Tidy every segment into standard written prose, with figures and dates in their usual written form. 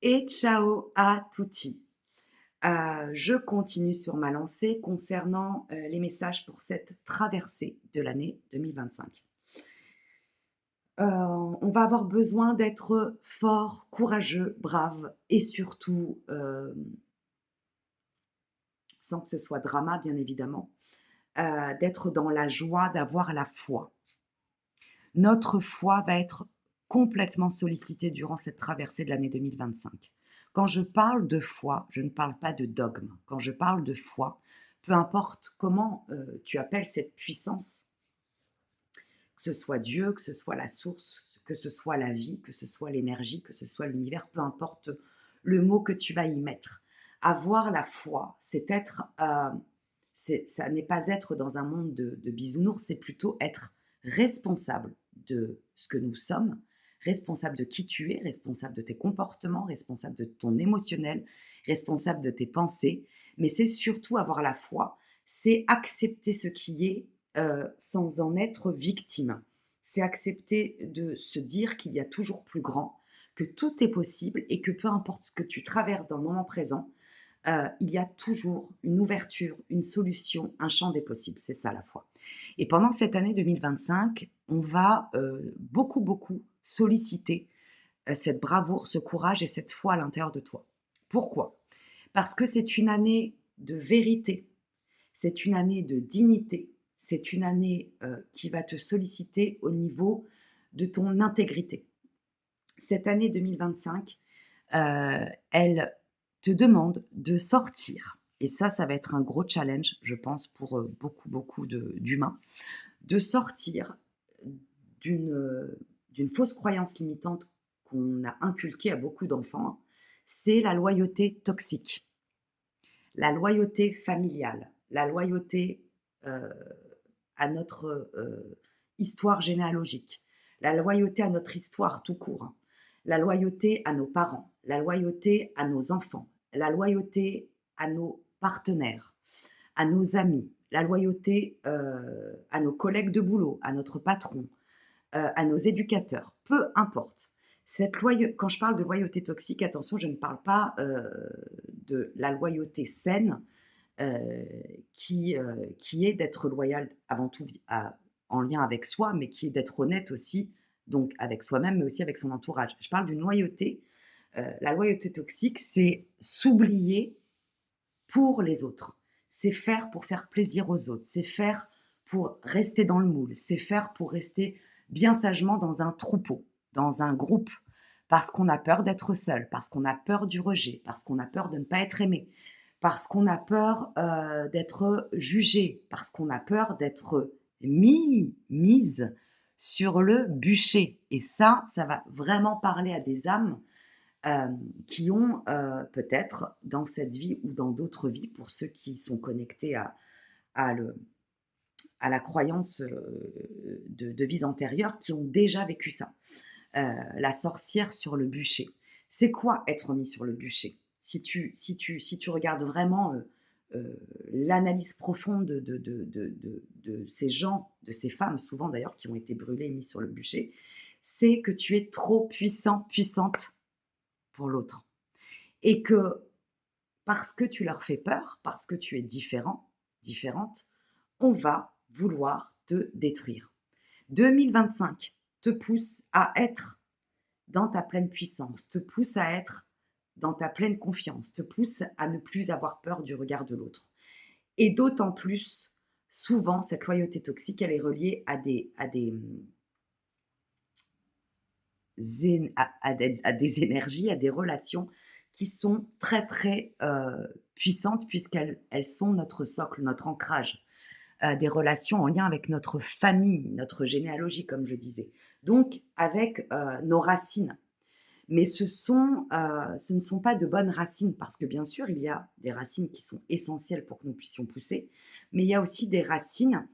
Et ciao à tutti. Je continue sur ma lancée concernant, les messages pour cette traversée de l'année 2025. On va avoir besoin d'être fort, courageux, brave et surtout, sans que ce soit drama bien évidemment, d'être dans la joie, d'avoir la foi. Notre foi va être complètement sollicitée durant cette traversée de l'année 2025. Quand je parle de foi, je ne parle pas de dogme. Quand je parle de foi, peu importe comment tu appelles cette puissance, que ce soit Dieu, que ce soit la source, que ce soit la vie, que ce soit l'énergie, que ce soit l'univers, peu importe le mot que tu vas y mettre. Avoir la foi, c'est être, ça n'est pas être dans un monde de bisounours, c'est plutôt être responsable de ce que nous sommes, responsable de qui tu es, responsable de tes comportements, responsable de ton émotionnel, responsable de tes pensées. Mais c'est surtout avoir la foi, c'est accepter ce qui est sans en être victime. C'est accepter de se dire qu'il y a toujours plus grand, que tout est possible et que peu importe ce que tu traverses dans le moment présent, il y a toujours une ouverture, une solution, un champ des possibles. C'est ça la foi. Et pendant cette année 2025, on va beaucoup, beaucoup solliciter cette bravoure, ce courage et cette foi à l'intérieur de toi. Pourquoi? Parce que c'est une année de vérité, c'est une année de dignité, c'est une année qui va te solliciter au niveau de ton intégrité. Cette année 2025, elle te demande de sortir, et ça va être un gros challenge, je pense, pour beaucoup, beaucoup d'humains, de sortir d'une fausse croyance limitante qu'on a inculquée à beaucoup d'enfants, c'est la loyauté toxique, la loyauté familiale, la loyauté euh, à notre histoire généalogique, la loyauté à notre histoire tout court, la loyauté à nos parents, la loyauté à nos enfants, la loyauté à nos partenaires, à nos amis, la loyauté à nos collègues de boulot, à notre patron, à nos éducateurs, peu importe. Quand je parle de loyauté toxique, attention, je ne parle pas de la loyauté saine, qui est d'être loyal avant tout en lien avec soi, mais qui est d'être honnête aussi, donc avec soi-même, mais aussi avec son entourage. Je parle d'une loyauté. La loyauté toxique, c'est s'oublier pour les autres. C'est faire pour faire plaisir aux autres. C'est faire pour rester dans le moule. C'est faire pour rester bien sagement dans un troupeau, dans un groupe, parce qu'on a peur d'être seul, parce qu'on a peur du rejet, parce qu'on a peur de ne pas être aimé, parce qu'on a peur d'être jugé, parce qu'on a peur d'être mise sur le bûcher. Et ça va vraiment parler à des âmes qui ont peut-être dans cette vie ou dans d'autres vies, pour ceux qui sont connectés à, à la croyance de vies antérieures, qui ont déjà vécu ça. La sorcière sur le bûcher. C'est quoi être mis sur le bûcher? Si tu regardes vraiment l'analyse profonde de ces gens, de ces femmes, souvent d'ailleurs, qui ont été brûlées et mises sur le bûcher, c'est que tu es trop puissant, puissante pour l'autre. Et que parce que tu leur fais peur, parce que tu es différent, différente, on va vouloir te détruire. 2025 te pousse à être dans ta pleine puissance, te pousse à être dans ta pleine confiance, te pousse à ne plus avoir peur du regard de l'autre. Et d'autant plus, souvent, cette loyauté toxique, elle est reliée à des énergies, à des relations qui sont très, très puissantes, puisqu'elles sont notre socle, notre ancrage. Des relations en lien avec notre famille, notre généalogie, comme je disais. Donc, avec nos racines. Mais ce ne sont pas de bonnes racines, parce que bien sûr, il y a des racines qui sont essentielles pour que nous puissions pousser, mais il y a aussi des racines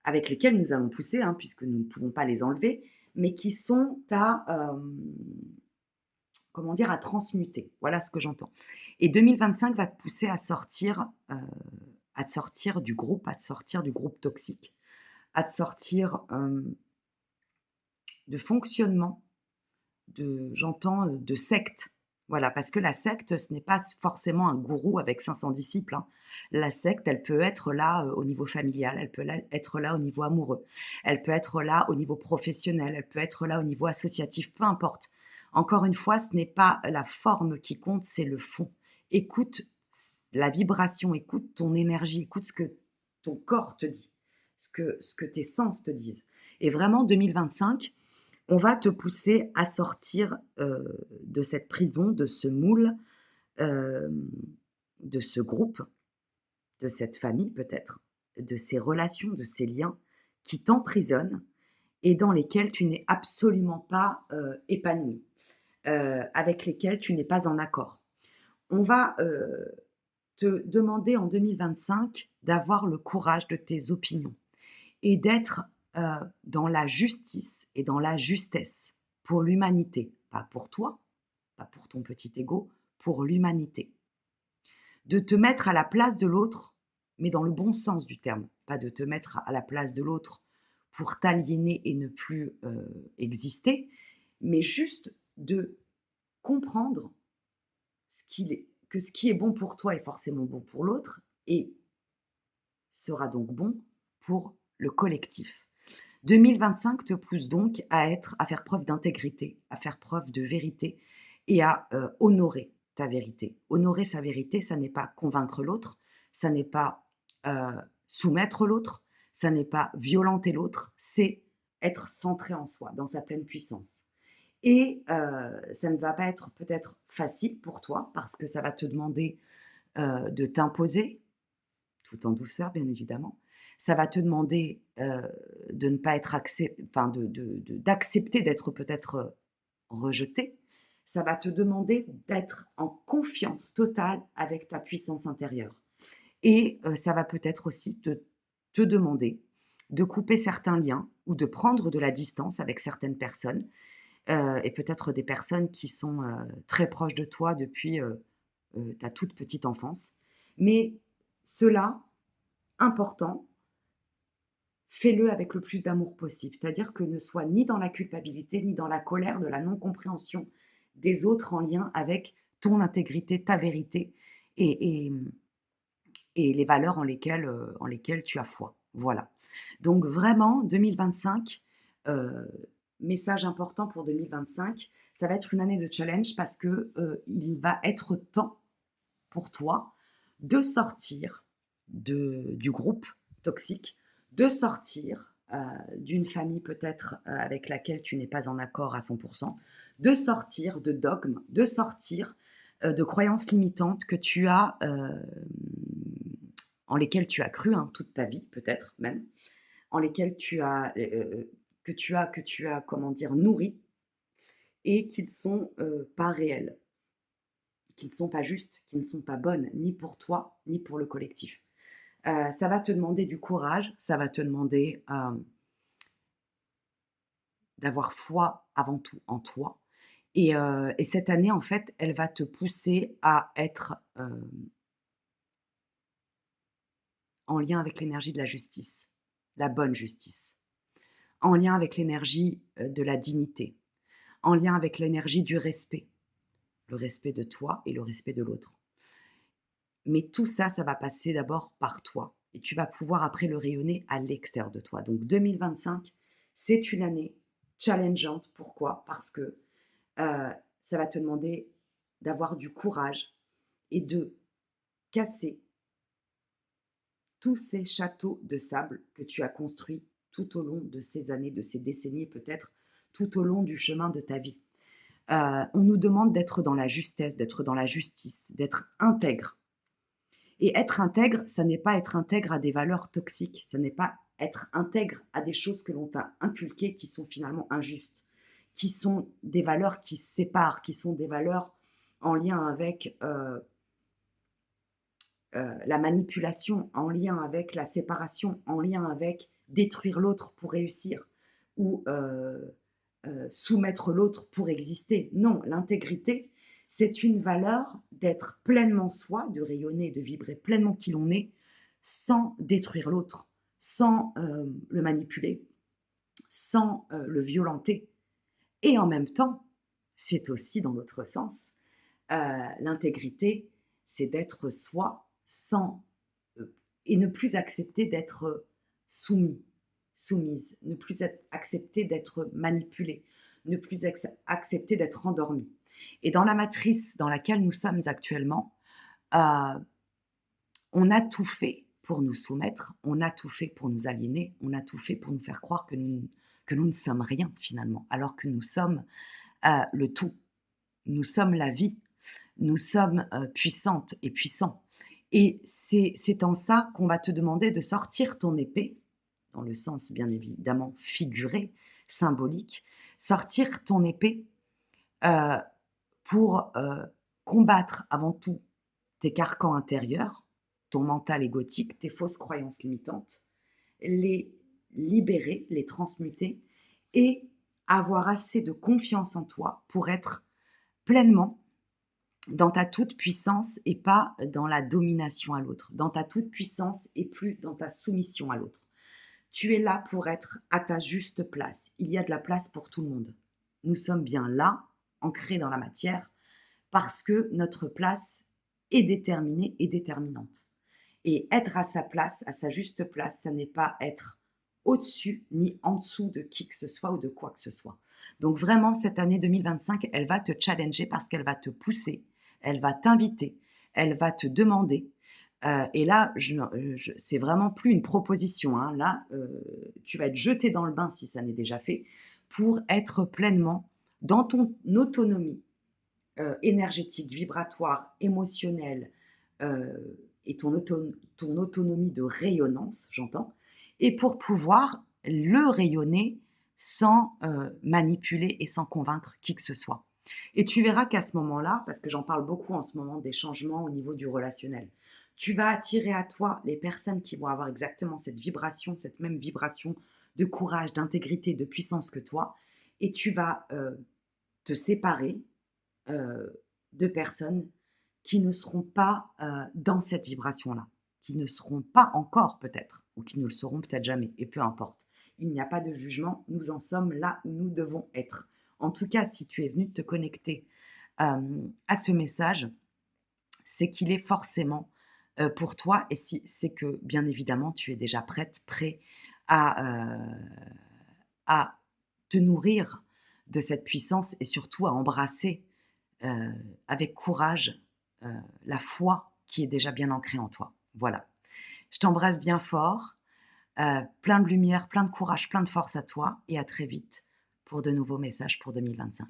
avec lesquelles nous allons pousser, puisque nous ne pouvons pas les enlever, mais qui sont comment dire, à transmuter. Voilà ce que j'entends. Et 2025 va te pousser à te sortir du groupe, à te sortir du groupe toxique, à te sortir de fonctionnement, j'entends de secte. Voilà, parce que la secte, ce n'est pas forcément un gourou avec 500 disciples, hein. La secte, elle peut être là, au niveau familial, elle peut être là au niveau amoureux, elle peut être là au niveau professionnel, elle peut être là au niveau associatif, peu importe. Encore une fois, ce n'est pas la forme qui compte, c'est le fond. Écoute la vibration, écoute ton énergie, écoute ce que ton corps te dit, ce que tes sens te disent. Et vraiment 2025, on va te pousser à sortir, de cette prison, de ce moule, hem, de ce groupe, de cette famille peut-être, de ces relations, de ces liens qui t'emprisonnent et dans lesquels tu n'es absolument pas, épanoui, avec lesquels tu n'es pas en accord. On va, te demander en 2025 d'avoir le courage de tes opinions et d'être, dans la justice et dans la justesse pour l'humanité. Pas pour toi, pas pour ton petit ego, pour l'humanité. De te mettre à la place de l'autre, mais dans le bon sens du terme. Pas de te mettre à la place de l'autre pour t'aliéner et ne plus, exister, mais juste de comprendre ce qui est bon pour toi est forcément bon pour l'autre et sera donc bon pour le collectif. 2025 te pousse donc à faire preuve d'intégrité, à faire preuve de vérité et à, honorer ta vérité. Honorer sa vérité, ça n'est pas convaincre l'autre, ça n'est pas, soumettre l'autre, ça n'est pas violenter l'autre, c'est être centré en soi, dans sa pleine puissance. Et ça ne va pas être peut-être facile pour toi parce que ça va te demander, de t'imposer, tout en douceur bien évidemment. Ça va te demander, de ne pas être enfin d'accepter d'être peut-être, rejeté. Ça va te demander d'être en confiance totale avec ta puissance intérieure et ça va peut-être aussi te demander de couper certains liens ou de prendre de la distance avec certaines personnes, et peut-être des personnes qui sont, très proches de toi depuis, ta toute petite enfance. Mais cela, important, fais-le avec le plus d'amour possible. C'est-à-dire que ne sois ni dans la culpabilité, ni dans la colère de la non-compréhension des autres en lien avec ton intégrité, ta vérité et les valeurs en lesquelles tu as foi. Voilà. Donc vraiment 2025, message important pour 2025, ça va être une année de challenge parce que, il va être temps pour toi de sortir du groupe toxique, de sortir, d'une famille peut-être, avec laquelle tu n'es pas en accord à 100, de sortir de dogmes, de sortir, de croyances limitantes que tu as, en lesquelles tu as cru, hein, toute ta vie peut-être même, en lesquelles que tu as comment dire? Nourries et qui ne sont, pas réelles, qui ne sont pas justes, qui ne sont pas bonnes, ni pour toi, ni pour le collectif. Ça va te demander du courage, ça va te demander, d'avoir foi avant tout en toi et cette année, en fait, elle va te pousser à être, en lien avec l'énergie de la justice, la bonne justice, en lien avec l'énergie, de la dignité, en lien avec l'énergie du respect, le respect de toi et le respect de l'autre. Mais tout ça, ça va passer d'abord par toi et tu vas pouvoir après le rayonner à l'extérieur de toi. Donc 2025, c'est une année challengeante. Pourquoi? Parce que ça va te demander d'avoir du courage et de casser tous ces châteaux de sable que tu as construits tout au long de ces années, de ces décennies, peut-être tout au long du chemin de ta vie. On nous demande d'être dans la justesse, d'être dans la justice, d'être intègre. Et être intègre, ça n'est pas être intègre à des valeurs toxiques, ça n'est pas être intègre à des choses que l'on t'a inculquées qui sont finalement injustes, qui sont des valeurs qui séparent, qui sont des valeurs en lien avec la manipulation, en lien avec la séparation, en lien avec détruire l'autre pour réussir ou soumettre l'autre pour exister. Non, l'intégrité, c'est une valeur d'être pleinement soi, de rayonner, de vibrer pleinement qui l'on est, sans détruire l'autre, sans le manipuler, sans le violenter. Et en même temps, c'est aussi dans l'autre sens, L'intégrité, c'est d'être soi sans et ne plus accepter d'être soumis, soumise, ne plus accepter d'être manipulé, ne plus accepter d'être endormi. Et dans la matrice dans laquelle nous sommes actuellement, euh, on a tout fait pour nous soumettre, on a tout fait pour nous aliéner, on a tout fait pour nous faire croire que nous ne sommes rien finalement, alors que nous sommes le tout. Nous sommes la vie, nous sommes puissantes et puissants. Et c'est en ça qu'on va te demander de sortir ton épée, dans le sens bien évidemment figuré, symbolique, sortir ton épée euh, pour combattre avant tout tes carcans intérieurs, ton mental égotique, tes fausses croyances limitantes, les libérer, les transmuter et avoir assez de confiance en toi pour être pleinement dans ta toute puissance et pas dans la domination à l'autre, dans ta toute puissance et plus dans ta soumission à l'autre. Tu es là pour être à ta juste place. Il y a de la place pour tout le monde. Nous sommes bien là, ancrés dans la matière, parce que notre place est déterminée et déterminante. Et être à sa place, à sa juste place, ça n'est pas être au-dessus ni en dessous de qui que ce soit ou de quoi que ce soit. Donc vraiment, cette année 2025, elle va te challenger parce qu'elle va te pousser, elle va t'inviter, elle va te demander. Et là, c'est vraiment plus une proposition. Hein. Là, tu vas être jeté dans le bain si ça n'est déjà fait pour être pleinement dans ton autonomie énergétique, vibratoire, émotionnelle et ton autonomie de rayonnance, j'entends, et pour pouvoir le rayonner sans manipuler et sans convaincre qui que ce soit. Et tu verras qu'à ce moment-là, parce que j'en parle beaucoup en ce moment des changements au niveau du relationnel, tu vas attirer à toi les personnes qui vont avoir exactement cette vibration, cette même vibration de courage, d'intégrité, de puissance que toi, et tu vas te séparer de personnes qui ne seront pas dans cette vibration-là, qui ne seront pas encore peut-être, ou qui ne le seront peut-être jamais, et peu importe. Il n'y a pas de jugement, nous en sommes là où nous devons être. En tout cas, si tu es venu te connecter à ce message, c'est qu'il est forcément pour toi, et si, c'est que bien évidemment tu es déjà prête, prêt à te nourrir de cette puissance et surtout à embrasser avec courage la foi qui est déjà bien ancrée en toi. Voilà. Je t'embrasse bien fort. Plein de lumière, plein de courage, plein de force à toi et à très vite pour de nouveaux messages pour 2025.